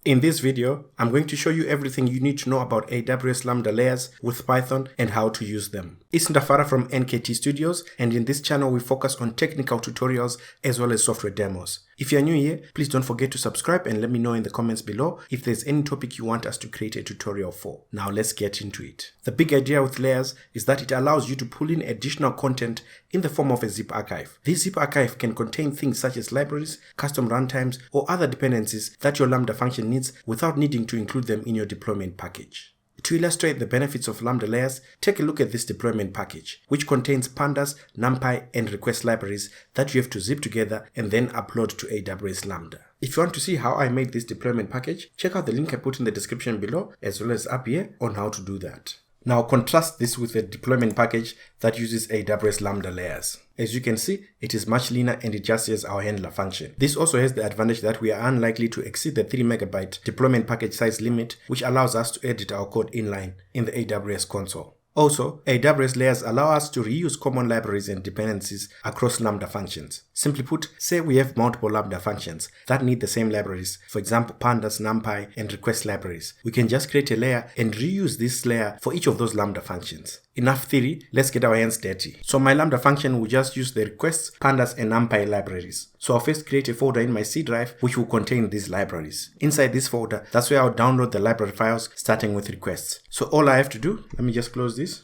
In this video, I'm going to show you everything you need to know about AWS Lambda Layers with Python and how to use them. It's Ndafara from NKT Studios, and in this channel we focus on technical tutorials as well as software demos. If you're new here, please don't forget to subscribe and let me know in the comments below if there's any topic you want us to create a tutorial for. Now let's get into it. The big idea with Layers is that it allows you to pull in additional content in the form of a zip archive. This zip archive can contain things such as libraries, custom runtimes, or other dependencies that your Lambda function needs without needing to include them in your deployment package. To illustrate the benefits of Lambda Layers, take a look at this deployment package, which contains Pandas, Numpy, and request libraries that you have to zip together and then upload to AWS Lambda. If you want to see how I made this deployment package, check out the link I put in the description below as well as up here on how to do that. Now contrast this with a deployment package that uses AWS Lambda Layers. As you can see, it is much leaner and it just has our handler function. This also has the advantage that we are unlikely to exceed the 3 MB deployment package size limit, which allows us to edit our code inline in the AWS console. Also, AWS Layers allow us to reuse common libraries and dependencies across Lambda functions. Simply put, say we have multiple Lambda functions that need the same libraries, for example Pandas, Numpy, and request libraries. We can just create a layer and reuse this layer for each of those Lambda functions. Enough theory, let's get our hands dirty. So my Lambda function will just use the requests, Pandas, and Numpy libraries. So I'll first create a folder in my C drive which will contain these libraries. Inside this folder, that's where I'll download the library files starting with requests. So all I have to do, let me just close this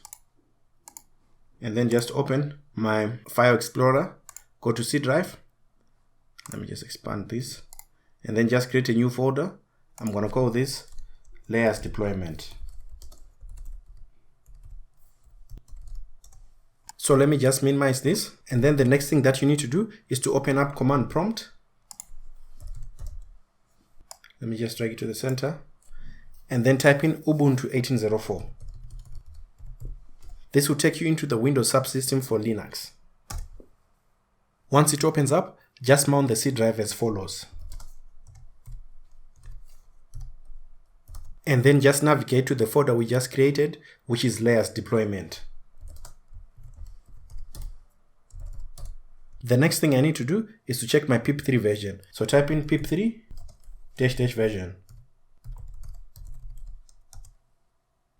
and then just open my file explorer, go to C drive. Let me just expand this and then just create a new folder. I'm going to call this layers deployment. So let me just minimize this, and then the next thing that you need to do is to open up command prompt. Let me just drag it to the center and then type in Ubuntu 18.04. This will take you into the Windows subsystem for Linux. Once it opens up, just mount the C drive as follows. And then just navigate to the folder we just created, which is layers deployment. The next thing I need to do is to check my pip3 version. So type in pip3 -- version.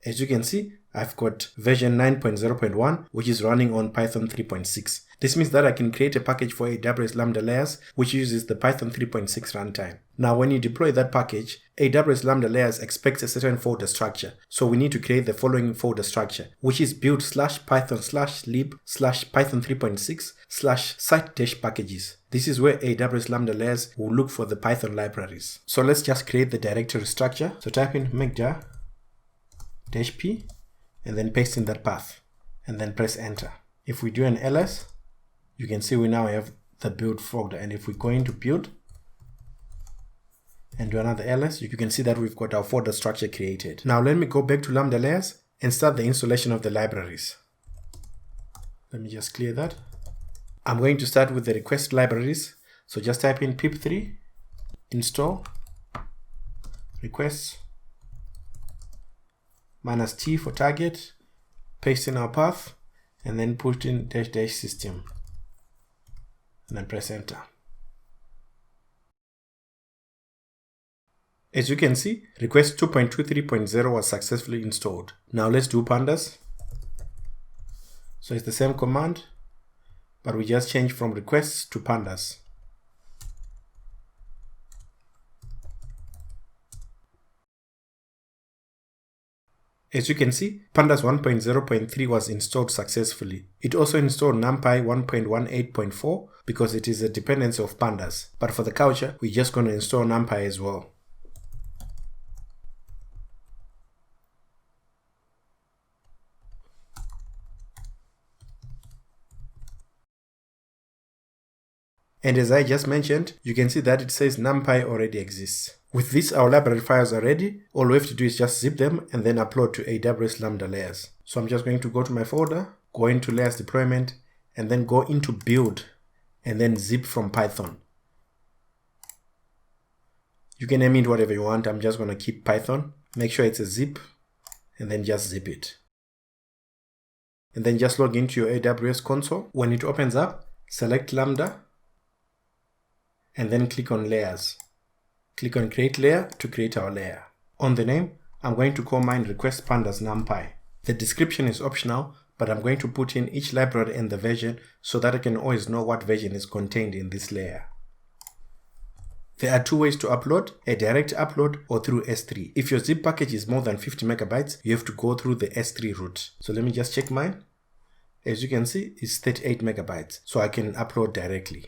As you can see, I've got version 9.0.1, which is running on Python 3.6. This means that I can create a package for AWS Lambda Layers, which uses the Python 3.6 runtime. Now, when you deploy that package, AWS Lambda Layers expects a certain folder structure. So we need to create the following folder structure, which is build/python/lib/python 3.6/site-packages. This is where AWS Lambda Layers will look for the Python libraries. So let's just create the directory structure. So type in -p and then paste in that path and then press enter. If we do an ls, you can see we now have the build folder, and if we go into build and do another ls, you can see that we've got our folder structure created. Now let me go back to Lambda Layers and start the installation of the libraries. Let me just clear that. I'm going to start with the request libraries. So just type in pip3 install requests -t for target, paste in our path, and then put in -- system, and then press enter. As you can see, request 2.23.0 was successfully installed. Now let's do Pandas. So it's the same command, but we just change from requests to Pandas. As you can see, Pandas 1.0.3 was installed successfully. It also installed Numpy 1.18.4 because it is a dependency of Pandas. But for the culture, we're just going to install Numpy as well. And as I just mentioned, you can see that it says Numpy already exists. With this, our library files are ready. All we have to do is just zip them and then upload to AWS Lambda Layers. So I'm just going to go to my folder, go into layers deployment, and then go into build, and then zip from Python. You can name it whatever you want. I'm just going to keep Python. Make sure it's a zip, and then just zip it. And then just log into your AWS console. When it opens up, select Lambda, and then click on Layers. Click on Create Layer to create our layer. On the name, I'm going to call mine request pandas numpy. The description is optional, but I'm going to put in each library and the version so that I can always know what version is contained in this layer. There are two ways to upload, a direct upload or through S3. If your zip package is more than 50 megabytes, you have to go through the S3 route. So let me just check mine. As you can see, it's 38 megabytes, so I can upload directly.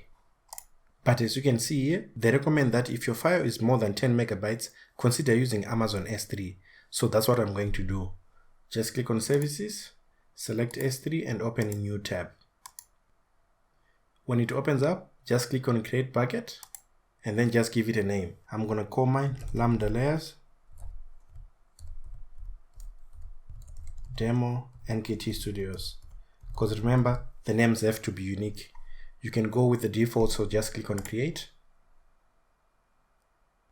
But as you can see here, they recommend that if your file is more than 10 megabytes, consider using Amazon S3. So that's what I'm going to do. Just click on Services, select S3 and open a new tab. When it opens up, just click on Create Bucket and then just give it a name. I'm going to call mine Lambda Layers Demo NKT Studios. Because remember, the names have to be unique. You can go with the default, so just click on Create.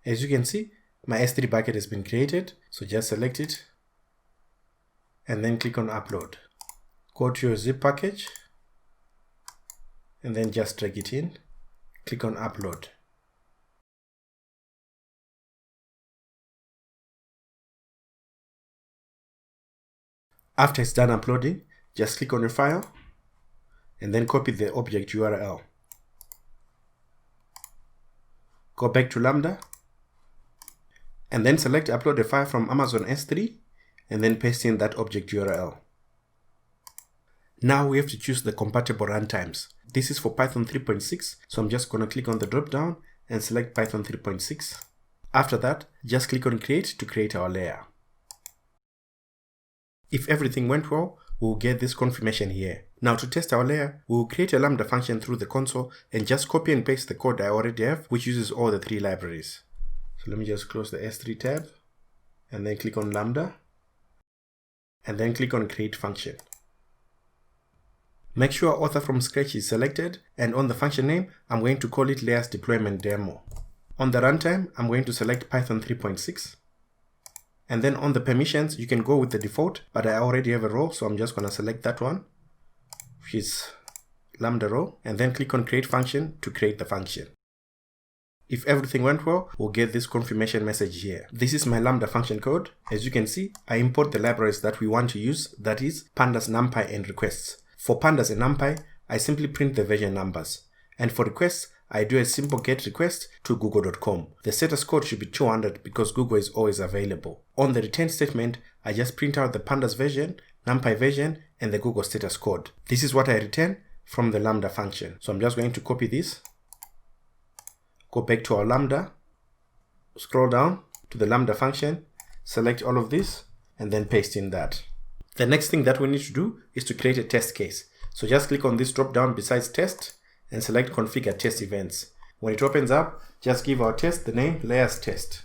As you can see, my S3 bucket has been created, so just select it and then click on Upload. Go to your zip package and then just drag it in. Click on Upload. After it's done uploading, just click on your file and then copy the object URL. Go back to Lambda and then select Upload a file from Amazon S3 and then paste in that object URL. Now we have to choose the compatible runtimes. This is for Python 3.6, so I'm just going to click on the drop down and select Python 3.6. After that, just click on Create to create our layer. If everything went well, we'll get this confirmation here. Now to test our layer, we'll create a Lambda function through the console and just copy and paste the code I already have, which uses all the three libraries. So let me just close the S3 tab and then click on Lambda and then click on Create Function. Make sure author from scratch is selected, and on the function name, I'm going to call it Layers Deployment Demo. On the runtime, I'm going to select Python 3.6. And then on the permissions, you can go with the default, but I already have a row, so I'm just going to select that one, which is Lambda row, and then click on Create Function to create the function. If everything went well, we'll get this confirmation message here. This is my Lambda function code. As you can see, I import the libraries that we want to use, that is Pandas, Numpy, and requests. For Pandas and Numpy, I simply print the version numbers. And for requests, I do a simple get request to google.com. The status code should be 200 because Google is always available. On the return statement, I just print out the Pandas version, Numpy version, and the Google status code. This is what I return from the Lambda function. So I'm just going to copy this, go back to our Lambda, scroll down to the Lambda function, select all of this, and then paste in that. The next thing that we need to do is to create a test case. So just click on this drop down besides test and select configure test events. When it opens up, just give our test the name layers test.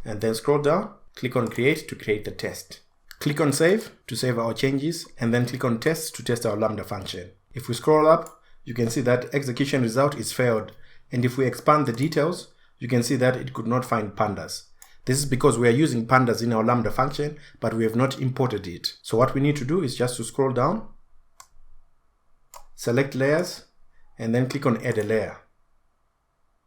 And then scroll down, click on create to create the test. Click on save to save our changes, and then click on test to test our Lambda function. If we scroll up, you can see that execution result is failed. And if we expand the details, you can see that it could not find pandas. This is because we are using pandas in our Lambda function, but we have not imported it. So what we need to do is just to scroll down, select layers, and then click on add a layer.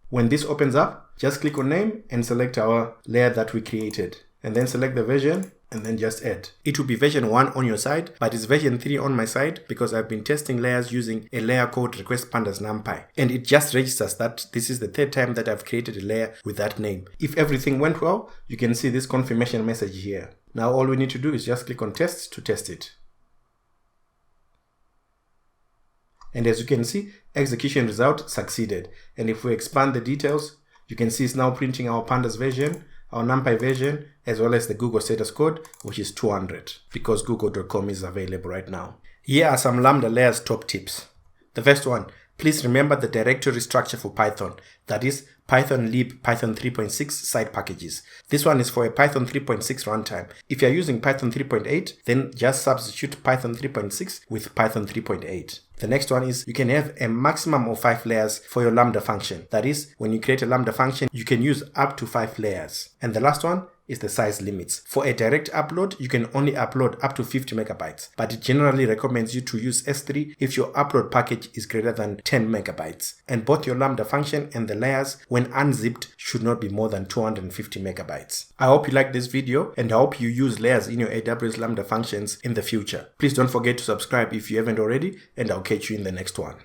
When this opens up, just click on name and select our layer that we created. And then select the version and then just add. It will be version 1 on your side, but it's version 3 on my side because I've been testing layers using a layer called request pandas numpy. And it just registers that this is the third time that I've created a layer with that name. If everything went well, you can see this confirmation message here. Now all we need to do is just click on test to test it. And as you can see, execution result succeeded. And if we expand the details, you can see it's now printing our pandas version, our Numpy version, as well as the Google status code, which is 200 because google.com is available right now. Here are some Lambda Layers top tips. The first one, please remember the directory structure for Python, that is Python lib Python 3.6 side packages. This one is for a Python 3.6 runtime. If you're using Python 3.8, then just substitute Python 3.6 with Python 3.8. The next one is you can have a maximum of 5 layers for your Lambda function. That is, when you create a Lambda function, you can use up to 5 layers. And the last one, is the size limits. For a direct upload, you can only upload up to 50 megabytes, but it generally recommends you to use S3 if your upload package is greater than 10 megabytes. And both your Lambda function and the layers, when unzipped, should not be more than 250 megabytes. I hope you liked this video, and I hope you use layers in your AWS Lambda functions in the future. Please don't forget to subscribe if you haven't already, and I'll catch you in the next one.